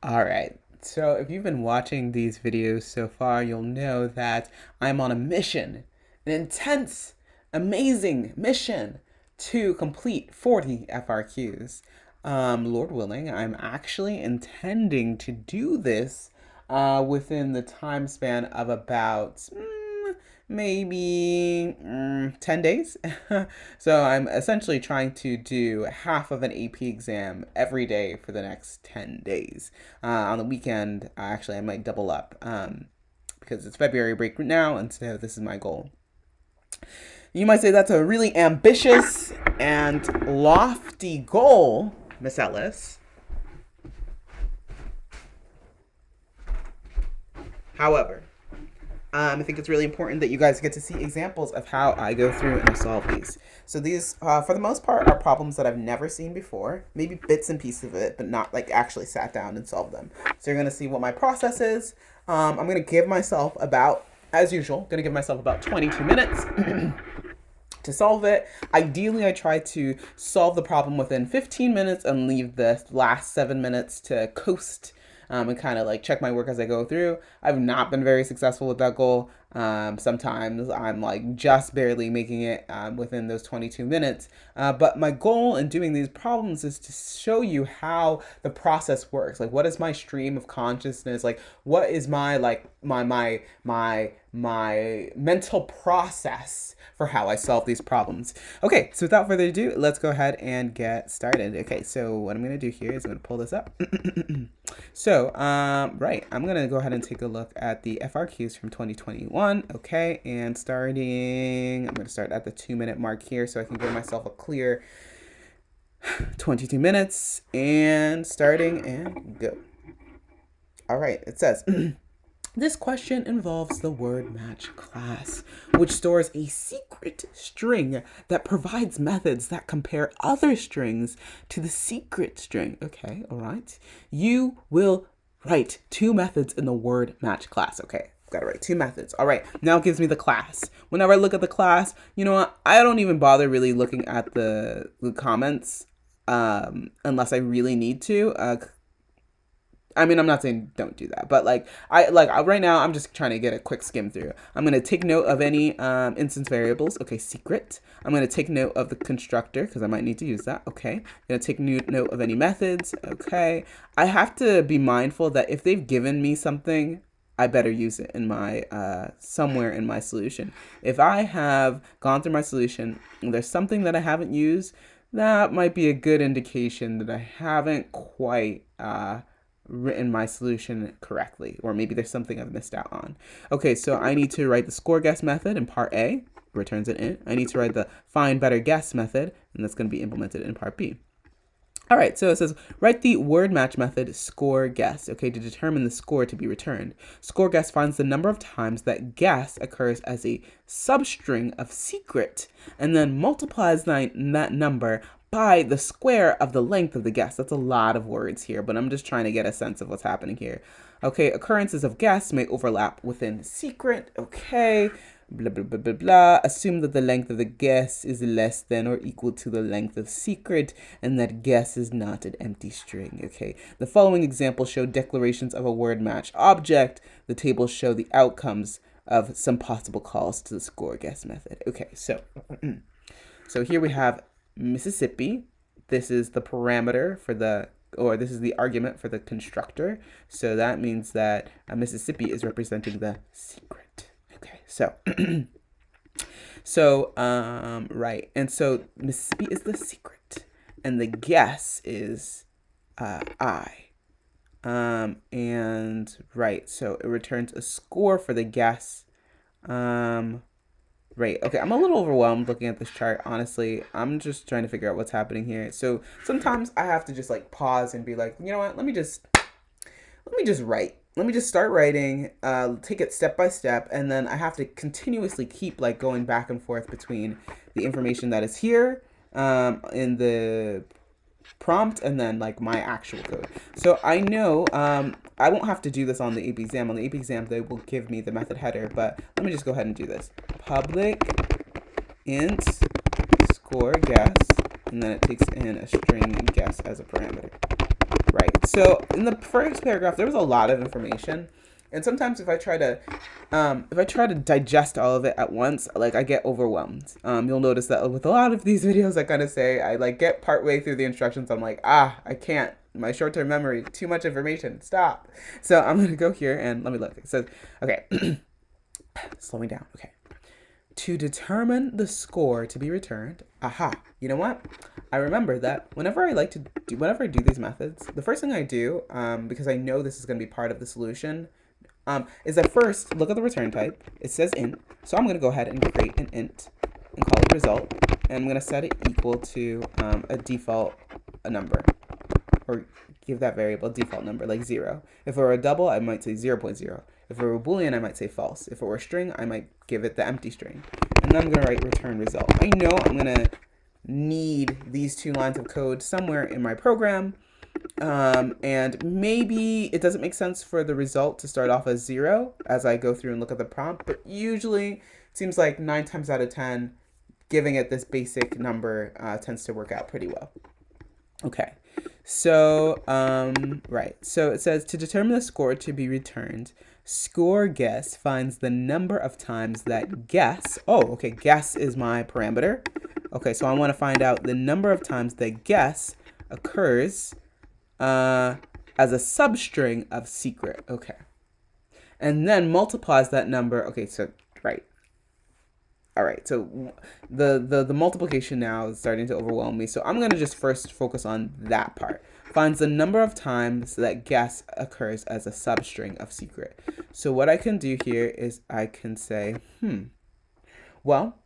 All right. So if you've been watching these videos so far, you'll know that I'm on a mission, an intense, amazing mission to complete 40 FRQs. Lord willing, I'm actually intending to do this within the time span of about maybe 10 days. So I'm essentially trying to do half of an AP exam every day for the next 10 days. On the weekend, actually, I might double up because it's February break now, and so this is my goal. You might say that's a really ambitious and lofty goal, Miss Ellis. However, I think it's really important that you guys get to see examples of how I go through and I solve these. So these, for the most part, are problems that I've never seen before. Maybe bits and pieces of it, but not like actually sat down and solved them. So you're going to see what my process is. I'm going to give myself about, as usual, going to give myself about 22 minutes to solve it. Ideally, I try to solve the problem within 15 minutes and leave the last 7 minutes to coast and kind of like check my work as I go through. I've not been very successful with that goal. Sometimes I'm like just barely making it within those 22 minutes. But my goal in doing these problems is to show you how the process works. Like, what is my stream of consciousness? Like, what is my my mental process for how I solve these problems. Okay, so without further ado, let's go ahead and get started. Okay, so what I'm going to do here is I'm going to pull this up. So, right, I'm going to go ahead and take a look at the FRQs from 2021. Okay, and I'm going to start at the 2-minute mark here so I can give myself a clear 22 minutes and starting and go. All right, it says... This question involves the WordMatch class, which stores a secret string that provides methods that compare other strings to the secret string. Okay, all right. You will write 2 methods in the WordMatch class. Okay, I've got to write 2 methods. All right, now it gives me the class. Whenever I look at the class, you know what? I don't even bother really looking at the comments unless I really need to. I mean, I'm not saying don't do that, but right now I'm just trying to get a quick skim through. I'm going to take note of any instance variables. Okay, secret. I'm going to take note of the constructor because I might need to use that. Okay, I'm going to take note of any methods. Okay, I have to be mindful that if they've given me something, I better use it in my somewhere in my solution. If I have gone through my solution and there's something that I haven't used, that might be a good indication that I haven't quite written my solution correctly, or maybe there's something I've missed out on. Okay, so I need to write the score guess method in part A, returns an int. I need to write the find better guess method, and that's going to be implemented in part B. All right, so it says, write the word match method score guess, okay, to determine the score to be returned. Score guess finds the number of times that guess occurs as a substring of secret, and then multiplies that number by the square of the length of the guess. That's a lot of words here, but I'm just trying to get a sense of what's happening here. Okay, occurrences of guess may overlap within secret. Okay, blah, blah, blah, blah, blah. Assume that the length of the guess is less than or equal to the length of secret, and that guess is not an empty string. Okay, the following examples show declarations of a word match object. The tables show the outcomes of some possible calls to the score guess method. Okay, so here we have Mississippi. This is the parameter for this is the argument for the constructor. So that means that Mississippi is representing the secret. Okay, so right, and so Mississippi is the secret, and the guess is I. And right, so it returns a score for the guess. Right, okay, I'm a little overwhelmed looking at this chart, honestly. I'm just trying to figure out what's happening here. So sometimes I have to just like pause and be like, you know what, let me just write. Let me just start writing, take it step by step, and then I have to continuously keep like going back and forth between the information that is here in the prompt and then like my actual code. So I know I won't have to do this on the AP exam. On the AP exam, they will give me the method header, but let me just go ahead and do this. Public int score guess, and then it takes in a string guess as a parameter. Right, So in the first paragraph, there was a lot of information. And sometimes if I try to digest all of it at once, like I get overwhelmed. You'll notice that with a lot of these videos, I kind of say, I like get partway through the instructions. I'm like, I can't. My short-term memory, too much information. Stop. So I'm going to go here and let me look. It says, okay, slow me down. Okay. To determine the score to be returned, aha, you know what? I remember that whenever I do these methods, the first thing I do, because I know this is going to be part of the solution, is I first look at the return type. It says int, so I'm going to go ahead and create an int and call it result, and I'm going to set it equal to a default number, or give that variable a default number, like 0. If it were a double, I might say 0.0. If it were a Boolean, I might say false. If it were a string, I might give it the empty string. And then I'm going to write return result. I know I'm going to need these 2 lines of code somewhere in my program. And maybe it doesn't make sense for the result to start off as 0 as I go through and look at the prompt. But usually, it seems like 9 times out of 10, giving it this basic number tends to work out pretty well. Okay. So, right. So it says to determine the score to be returned, score guess finds the number of times that guess. Oh, okay. Guess is my parameter. Okay. So I want to find out the number of times that guess occurs as a substring of secret. Okay. And then multiplies that number. Okay. So, right. All right, so the multiplication now is starting to overwhelm me. So I'm going to just first focus on that part. Finds the number of times that guess occurs as a substring of secret. So what I can do here is I can say, well,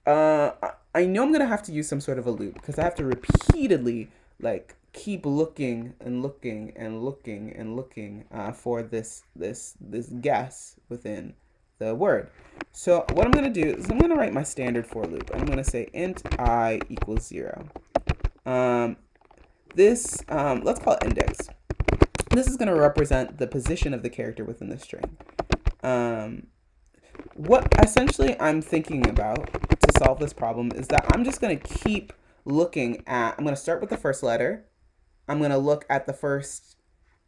I know I'm going to have to use some sort of a loop because I have to repeatedly like keep looking and looking and looking and looking for this guess within the word. So what I'm going to do is I'm going to write my standard for loop. I'm going to say int I equals 0. Let's call it index. This is going to represent the position of the character within the string. What essentially I'm thinking about to solve this problem is that I'm just going to keep looking at, I'm going to start with the first letter. I'm going to look at the first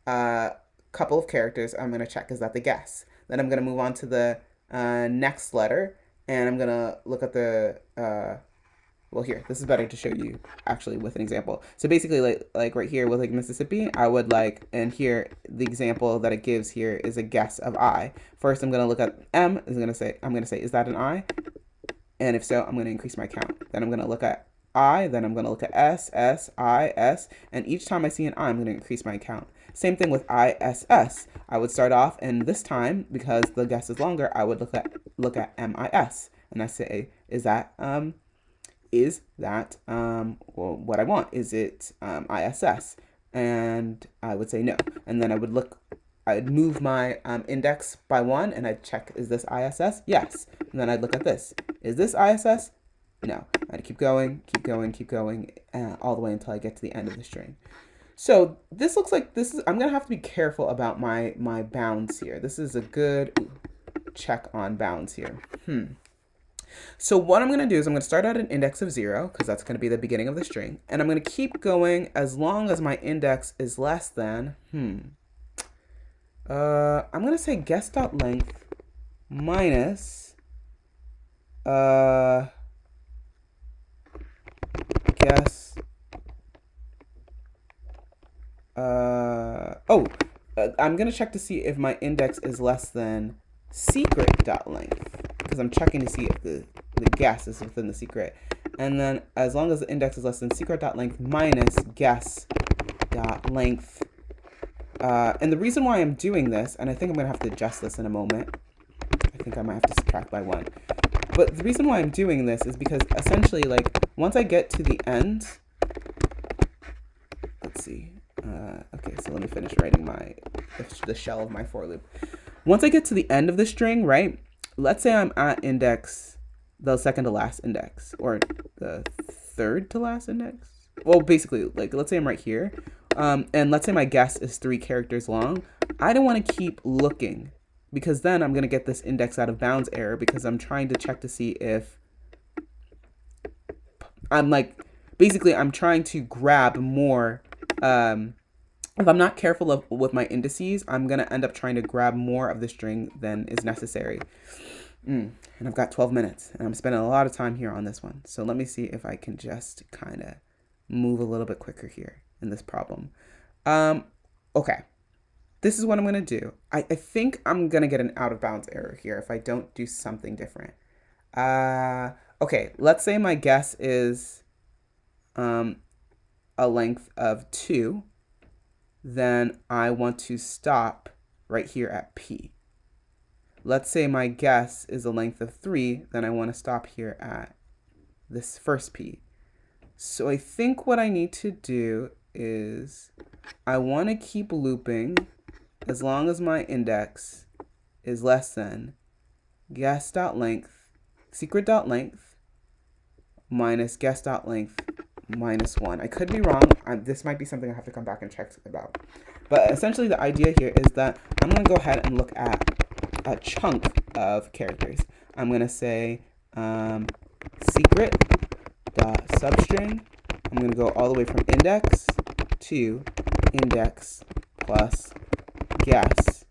couple of characters. I'm going to check, is that the guess? Then I'm going to move on to the next letter, and I'm going to look at the, well here, this is better to show you actually with an example. So basically like right here with like Mississippi, I would like, and here the example that it gives here is a guess of I. First I'm going to look at M, I'm going to say, is that an I? And if so, I'm going to increase my count. Then I'm going to look at I, then I'm going to look at S, S, I, S, and each time I see an I, I'm going to increase my count. Same thing with ISS. I would start off, and this time, because the guess is longer, I would look at MIS, and I say, is that well, what I want? Is it ISS? And I would say no. And then I'd move my index by 1, and I'd check, is this ISS? Yes. And then I'd look at this. Is this ISS? No. I'd keep going, all the way until I get to the end of the string. So this looks like I'm going to have to be careful about my bounds here. This is a good check on bounds here. So what I'm going to do is I'm going to start at an index of 0, because that's going to be the beginning of the string. And I'm going to keep going as long as my index is less than, I'm going to say guess.length minus, guess, I'm going to check to see if my index is less than secret.length, because I'm checking to see if the guess is within the secret. And then as long as the index is less than secret.length minus guess.length. And the reason why I'm doing this, and I think I'm going to have to adjust this in a moment. I think I might have to subtract by 1. But the reason why I'm doing this is because essentially, like, once I get to the end, let's see. Okay, so let me finish writing the shell of my for loop. Once I get to the end of the string, right? Let's say I'm at index, the second to last index, or the third to last index. Well, basically, like, let's say I'm right here, and let's say my guess is 3 characters long. I don't want to keep looking, because then I'm going to get this index out of bounds error, because I'm trying to check to see if I'm trying to grab more if I'm not careful with my indices, I'm going to end up trying to grab more of the string than is necessary. And I've got 12 minutes, and I'm spending a lot of time here on this one. So let me see if I can just kind of move a little bit quicker here in this problem. Okay. This is what I'm going to do. I think I'm going to get an out of bounds error here if I don't do something different. Okay, let's say my guess is a length of 2. Then I want to stop right here at P. Let's say my guess is a length of 3. Then I want to stop here at this first P. So I think what I need to do is I want to keep looping as long as my index is less than guess.length, secret.length minus guess.length minus 1. I could be wrong. This might be something I have to come back and check about. But essentially the idea here is that I'm going to go ahead and look at a chunk of characters. I'm going to say secret.substring. I'm going to go all the way from index to index plus guess.length.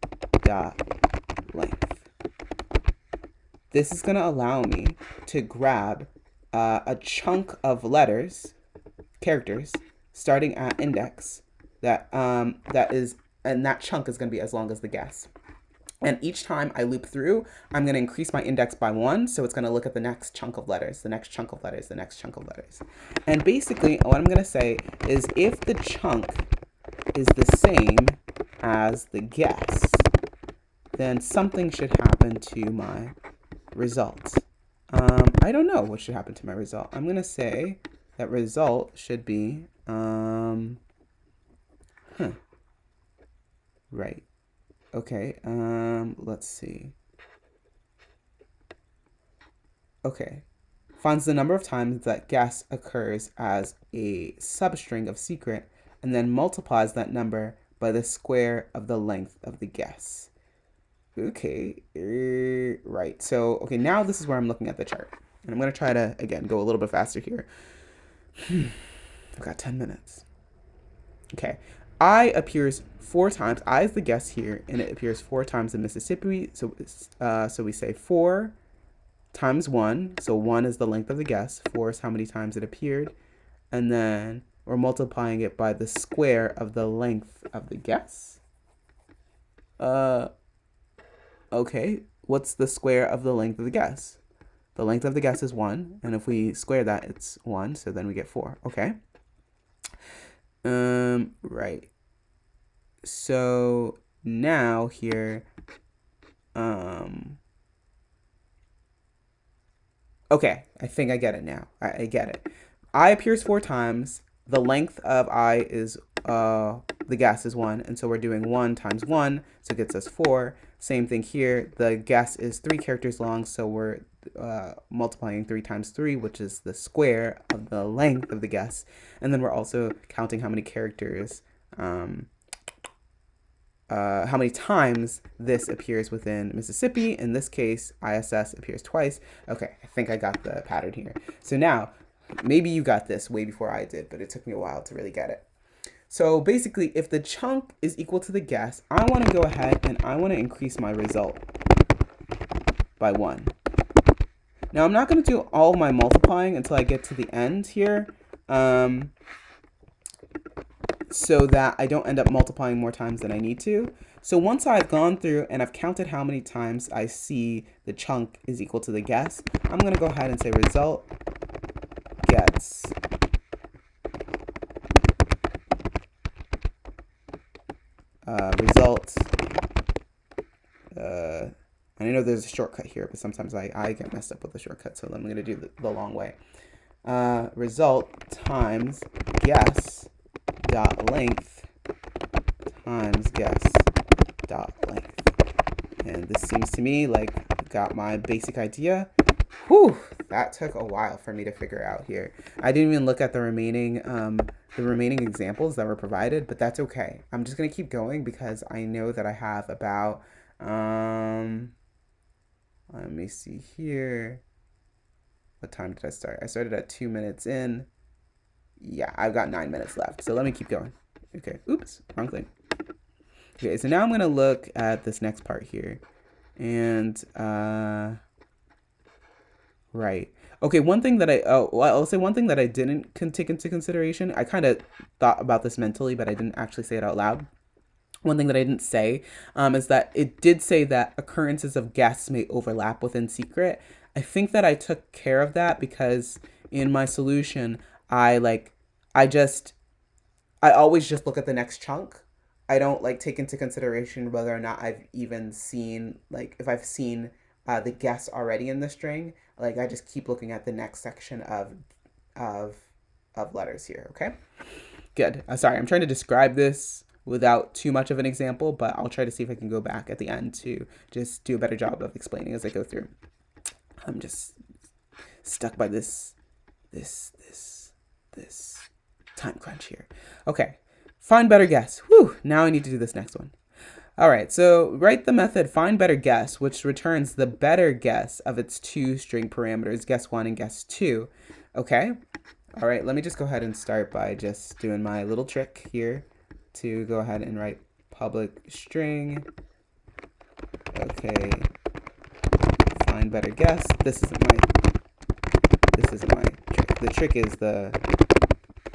This is going to allow me to grab a chunk of letters, characters, starting at index and that chunk is going to be as long as the guess. And each time I loop through, I'm going to increase my index by 1, so it's going to look at the next chunk of letters, the next chunk of letters, the next chunk of letters. And basically, what I'm going to say is if the chunk is the same as the guess, then something should happen to my result. I don't know what should happen to my result. I'm going to say that result should be, right. Okay, let's see. Okay, finds the number of times that guess occurs as a substring of secret and then multiplies that number by the square of the length of the guess. Okay, right. So, okay, now this is where I'm looking at the chart. And I'm going to try to, again, go a little bit faster here. I've got 10 minutes. Okay. I appears 4 times. I is the guess here, and it appears 4 times in Mississippi. So we say 4 times 1. So 1 is the length of the guess. 4 is how many times it appeared. And then we're multiplying it by the square of the length of the guess. Okay, what's the square of the length of the guess? The length of the guess is 1, and if we square that, it's 1, so then we get 4. Okay. Right. So now here, okay, I think I get it now. I get it. I appears 4 times. The length of I is, the guess is 1, and so we're doing 1 times 1, so it gets us 4. Same thing here. The guess is 3 characters long, so we're multiplying 3 times 3, which is the square of the length of the guess. And then we're also counting how many characters, how many times this appears within Mississippi. In this case, ISS appears twice. Okay, I think I got the pattern here. So now, maybe you got this way before I did, but it took me a while to really get it. So basically, if the chunk is equal to the guess, I want to go ahead and I want to increase my result by 1. Now, I'm not going to do all of my multiplying until I get to the end here, so that I don't end up multiplying more times than I need to. So once I've gone through and I've counted how many times I see the chunk is equal to the guess, I'm going to go ahead and say result gets result. I know there's a shortcut here, but sometimes I get messed up with the shortcut, so I'm going to do the long way. Result times guess dot length times guess dot length. And this seems to me like I've got my basic idea. Whew, that took a while for me to figure out here. I didn't even look at the remaining examples that were provided, but that's okay. I'm just gonna keep going because I know that I have about let me see here. What time did I start? I started at 2 minutes in. Yeah, I've got 9 minutes left, so let me keep going. Okay, oops, wrong thing. Okay, so now I'm going to look at this next part here. And, right. Okay, one thing that I'll say one thing that I didn't take into consideration. I kind of thought about this mentally, but I didn't actually say it out loud. One thing that I didn't say is that it did say that occurrences of guests may overlap within secret. I think that I took care of that because in my solution, I always just look at the next chunk. I don't like take into consideration whether or not I've even seen, like if I've seen the guess already in the string. Like I just keep looking at the next section of letters here. Okay, good. Sorry, I'm trying to describe this without too much of an example, but I'll try to see if I can go back at the end to just do a better job of explaining as I go through. I'm just stuck by this time crunch here. Okay, find better guess. Whew, now I need to do this next one. All right, so write the method find better guess, which returns the better guess of its two string parameters, guess1 and guess2. Okay, all right, let me just go ahead and start by just doing my little trick here to go ahead and write public string. Okay, find better guess. This isn't my trick. The trick is the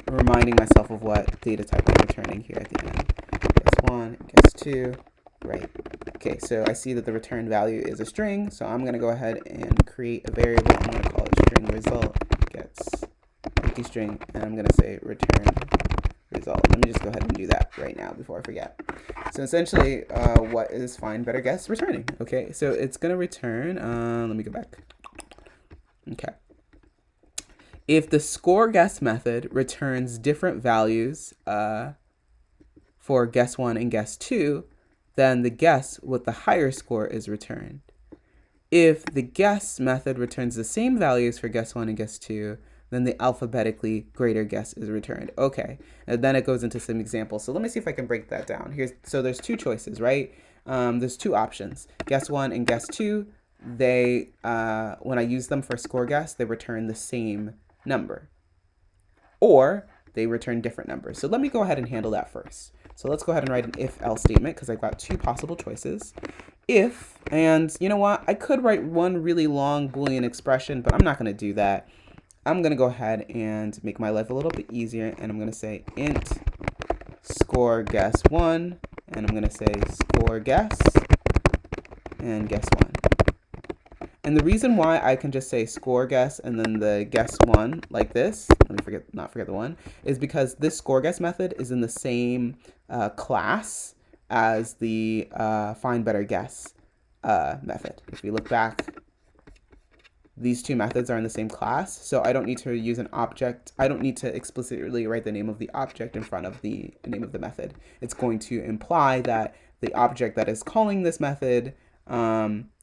reminding myself of what data type I'm returning here at the end. Guess1, guess2. Right. Okay, so I see that the return value is a string, so I'm going to go ahead and create a variable. I'm going to call it string result gets empty string, and I'm going to say return result. Let me just go ahead and do that right now before I forget. So essentially, what is find better guess returning? Okay, so it's going to return, let me go back. Okay. If the score guess method returns different values for guess1 and guess2, then the guess with the higher score is returned. If the guess method returns the same values for guess1 and guess2, then the alphabetically greater guess is returned. Okay, and then it goes into some examples. So let me see if I can break that down. So there's two choices, right? There's two options. Guess1 and guess2, they, when I use them for score guess, they return the same number. Or they return different numbers. So let me go ahead and handle that first. So let's go ahead and write an if-else statement because I've got two possible choices. If, and you know what, I could write one really long Boolean expression, but I'm not going to do that. I'm going to go ahead and make my life a little bit easier, and I'm going to say int score guess1, and I'm going to say score guess, and guess1. And the reason why I can just say score guess and then the guess1 like this, let me not forget the one, is because this score guess method is in the same class as the find better guess method. If we look back, these two methods are in the same class, so I don't need to use an object. I don't need to explicitly write the name of the object in front of the name of the method. It's going to imply that the object that is calling this method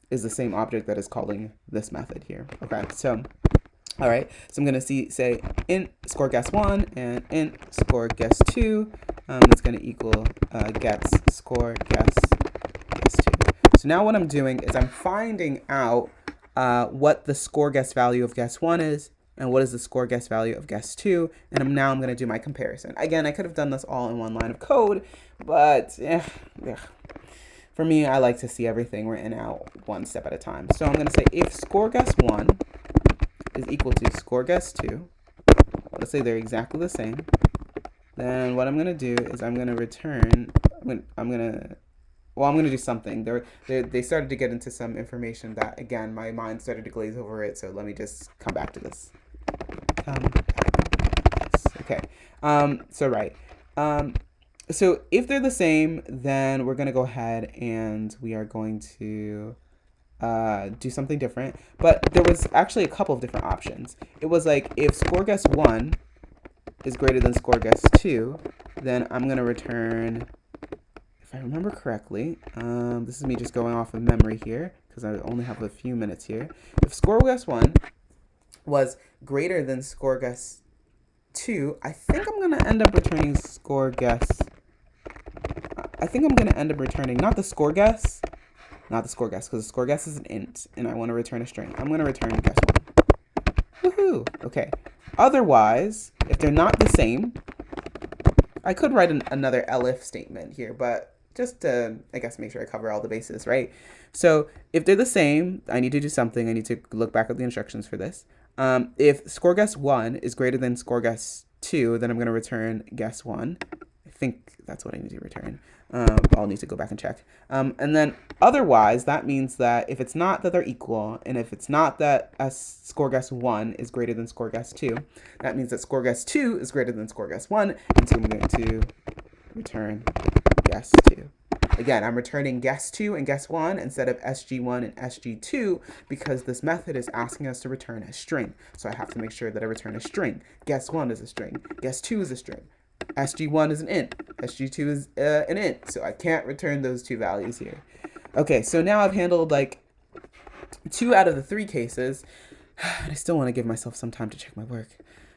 is the same object that is calling this method here. Okay, so, all right, so I'm going to say int score guess1 and int score guess2. That's going to equal gets score guess2. So now what I'm doing is I'm finding out what the score guess value of guess1 is and what is the score guess value of guess2, and now I'm going to do my comparison. Again, I could have done this all in one line of code, but for me, I like to see everything written out one step at a time. So I'm going to say if score guess1 is equal to score guess2, let's say they're exactly the same, then what I'm going to do is I'm going to return, I'm going to do something. They started to get into some information that, again, my mind started to glaze over it, so let me just come back to this. Okay, so right. So if they're the same, then we're going to go ahead and we are going to do something different. But there was actually a couple of different options. It was like if score guess1 is greater than score guess2, then I'm going to return, if I remember correctly, this is me just going off of memory here because I only have a few minutes here. If score guess1 was greater than score guess2, I think I'm going to end up returning score guess. I think I'm going to end up returning not the score guess because the score guess is an int and I want to return a string. I'm going to return guess1. Woohoo! Okay. Otherwise, if they're not the same, I could write another elif statement here, but just to, I guess, make sure I cover all the bases, right? So if they're the same, I need to do something. I need to look back at the instructions for this. If score guess 1 is greater than score guess 2, then I'm going to return guess 1. I think that's what I need to return. I'll need to go back and check. And then otherwise, that means that if it's not that they're equal, and if it's not that score guess 1 is greater than score guess 2, that means that score guess 2 is greater than score guess 1, and so I'm going to return guess 2. Again, I'm returning guess 2 and guess 1 instead of SG1 and SG2 because this method is asking us to return a string. So I have to make sure that I return a string. Guess 1 is a string. Guess 2 is a string. SG1 is an int. SG2 is an int. So I can't return those two values here. Okay, so now I've handled like 2 out of the 3 cases. I still want to give myself some time to check my work.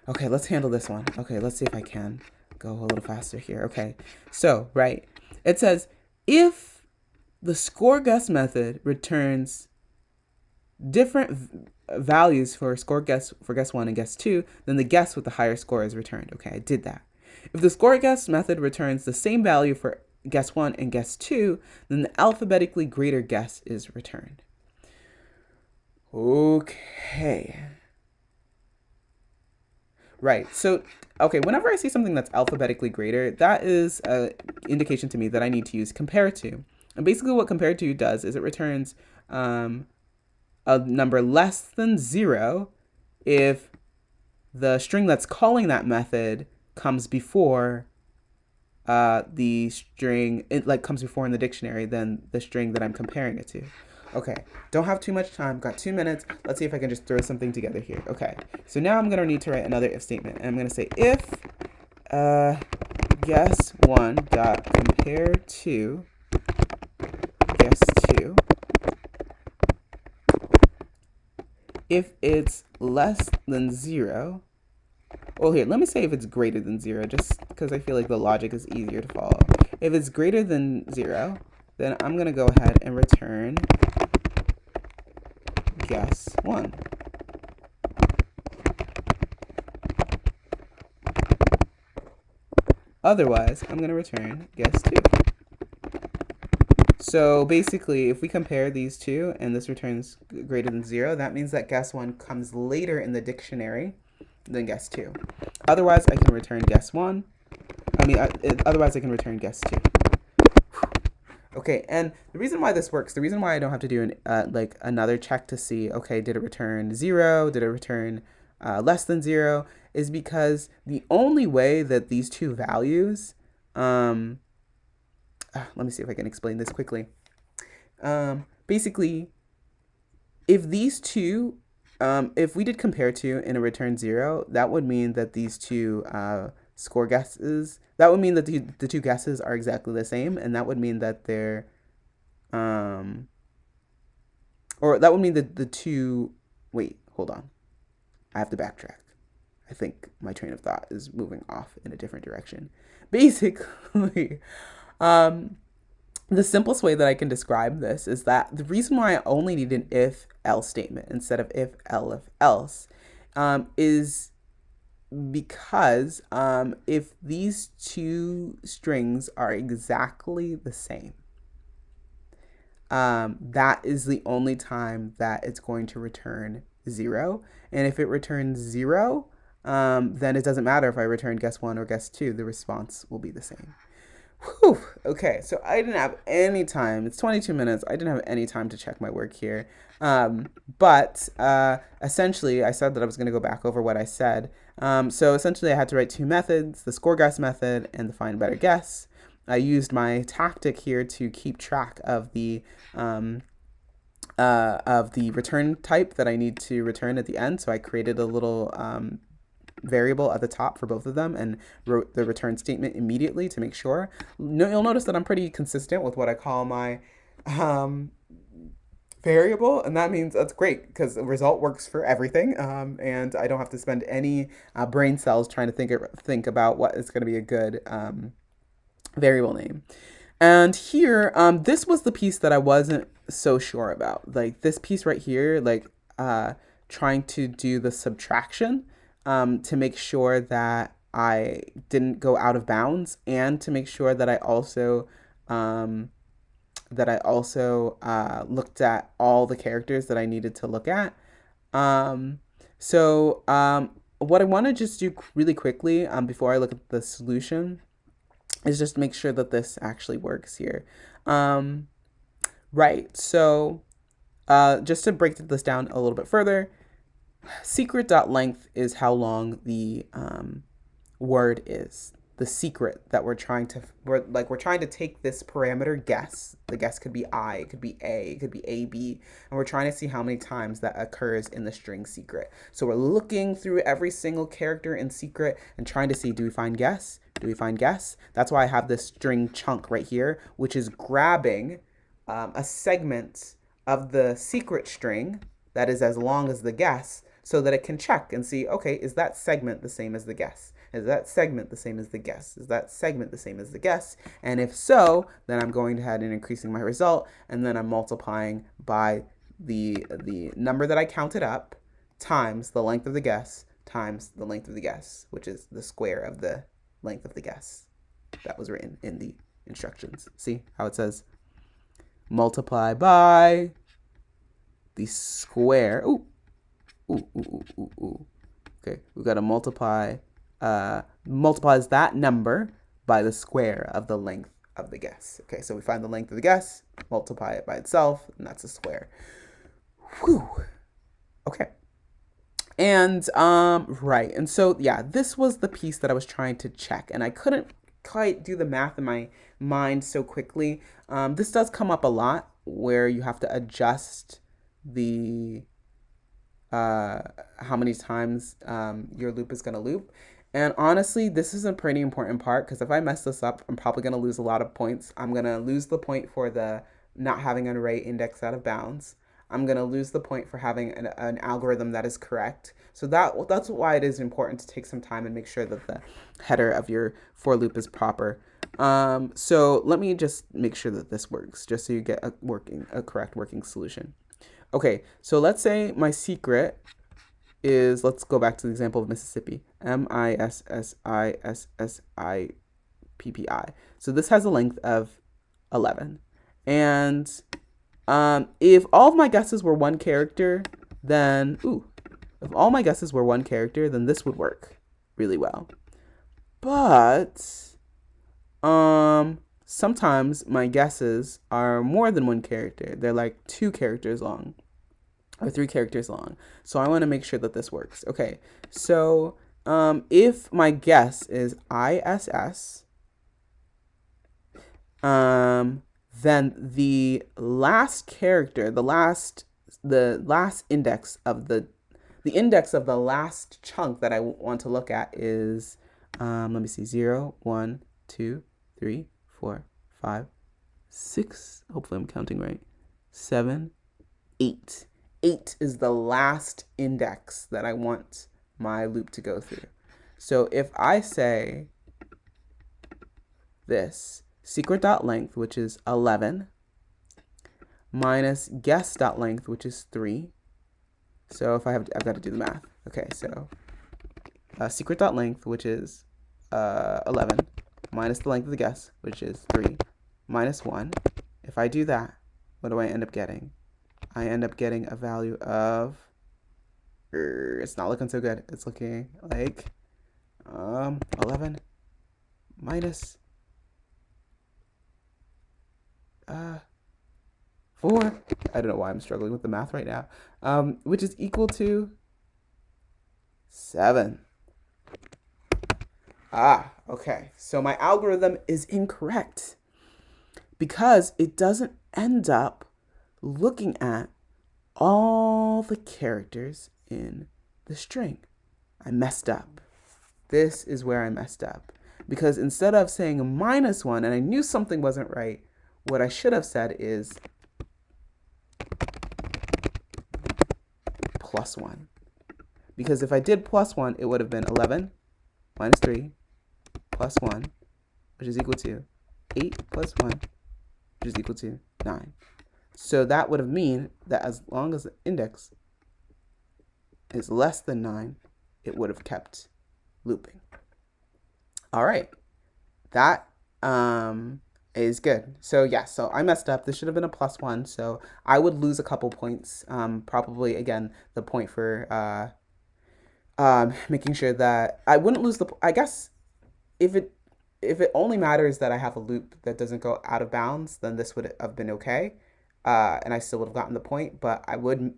Okay, let's handle this one. Okay, let's see if I can go a little faster here. Okay, so, right. It says, if the score guess method returns different values for guess 1 and guess 2, then the guess with the higher score is returned. Okay, I did that. If the score guess method returns the same value for guess 1 and guess 2, then the alphabetically greater guess is returned. Okay. Right, so, okay, whenever I see something that's alphabetically greater, that is an indication to me that I need to use compare to. And basically what compare to does is it returns a number less than 0 if the string that's calling that method comes before the string, it comes before in the dictionary than the string that I'm comparing it to. Okay, don't have too much time, got 2 minutes. Let's see if I can just throw something together here. Okay, so now I'm gonna need to write another if statement. And I'm gonna say if guess 1 dot compare to guess 2, if it's less than 0, well here, let me say if it's greater than 0, just because I feel like the logic is easier to follow. If it's greater than 0, then I'm gonna go ahead and return guess 1. Otherwise, I'm going to return guess 2. So basically, if we compare these two and this returns greater than 0, that means that guess 1 comes later in the dictionary than guess 2. Otherwise, I can return guess 1. Otherwise I can return guess 2. Okay, and the reason why this works, the reason why I don't have to do another check to see, okay, did it return 0, did it return less than 0, is because the only way that these two values, let me see if I can explain this quickly. Basically, if these two, if we did compare to and it returned 0, that would mean that these two score guesses, that would mean that the two guesses are exactly the same, and that would mean that they're, or that would mean that the two, wait, hold on. I have to backtrack. I think my train of thought is moving off in a different direction. Basically, the simplest way that I can describe this is that the reason why I only need an if-else statement instead of if-else is because if these two strings are exactly the same, that is the only time that it's going to return 0. And if it returns 0, then it doesn't matter if I return guess 1 or guess 2, the response will be the same. Whew. Okay, so I didn't have any time. It's 22 minutes. I didn't have any time to check my work here. But essentially, I said that I was going to go back over what I said. So essentially, I had to write 2 methods, the score guess method and the find better guess. I used my tactic here to keep track of the return type that I need to return at the end. So I created a little variable at the top for both of them and wrote the return statement immediately to make sure. You'll notice that I'm pretty consistent with what I call my variable, and that means that's great because the result works for everything, and I don't have to spend any brain cells trying to think about what is going to be a good variable name. And here, this was the piece that I wasn't so sure about. Like this piece right here, trying to do the subtraction to make sure that I didn't go out of bounds, and to make sure that I also looked at all the characters that I needed to look at. What I want to just do really quickly before I look at the solution is just make sure that this actually works here. Right, so just to break this down a little bit further, secret.length is how long the word is. The secret that we're trying to take this parameter guess. The guess could be I, it could be A, it could be AB, and we're trying to see how many times that occurs in the string secret. So we're looking through every single character in secret and trying to see, do we find guess? Do we find guess? That's why I have this string chunk right here, which is grabbing a segment of the secret string that is as long as the guess, so that it can check and see, okay, is that segment the same as the guess? Is that segment the same as the guess? Is that segment the same as the guess? And if so, then I'm going ahead and increasing my result, and then I'm multiplying by the number that I counted up times the length of the guess times the length of the guess, which is the square of the length of the guess that was written in the instructions. See how it says multiply by the square. Okay, we got to multiplies that number by the square of the length of the guess. Okay, so we find the length of the guess, multiply it by itself, and that's a square. Whew. Okay. And right, and so yeah, this was the piece that I was trying to check, and I couldn't quite do the math in my mind so quickly. This does come up a lot where you have to adjust the how many times your loop is going to loop. And honestly, this is a pretty important part, because if I mess this up, I'm probably going to lose a lot of points. I'm going to lose the point for the not having an array index out of bounds. I'm going to lose the point for having an algorithm that is correct. So that's why it is important to take some time and make sure that the header of your for loop is proper. So let me just make sure that this works, just so you get a correct working solution. Okay, so let's say my secret is, let's go back to the example of Mississippi, MISSISSIPPI. So this has a length of 11. And if all of my guesses were one character, then, if all my guesses were one character, then this would work really well. But sometimes my guesses are more than one character. They're like 2 characters long or 3 characters long. So I want to make sure that this works. Okay, so if my guess is ISS, then the last character, the last index of the index of the last chunk that I want to look at is, let me see, 0, 1, 2, 3, 4, 5, 6. Hopefully I'm counting right. 7, 8. 8 is the last index that I want my loop to go through. So if I say this, secret.length, which is 11, minus guess.length, which is 3. So if I've got to do the math. Okay, so secret.length, which is 11, minus the length of the guess, which is 3, minus 1. If I do that, what do I end up getting? I end up getting a value of, it's not looking so good. It's looking like 11 minus 4. I don't know why I'm struggling with the math right now. Which is equal to 7. Okay. So my algorithm is incorrect because it doesn't end up looking at all the characters in the string. I messed up. This is where I messed up. Because instead of saying -1, and I knew something wasn't right, what I should have said is +1. Because if I did +1, it would have been 11 minus 3 plus 1, which is equal to 8 plus 1, which is equal to 9. So that would have mean that as long as the index is less than 9, it would have kept looping. All right. That is good. So yeah, so I messed up. This should have been a +1. So I would lose a couple points. Probably again the point for making sure that I wouldn't lose the. I guess if it only matters that I have a loop that doesn't go out of bounds, then this would have been okay. And I still would have gotten the point, but I would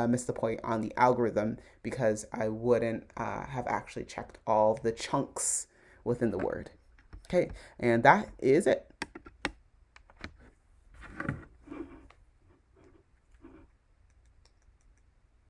miss the point on the algorithm because I wouldn't have actually checked all the chunks within the word. Okay, and that is it.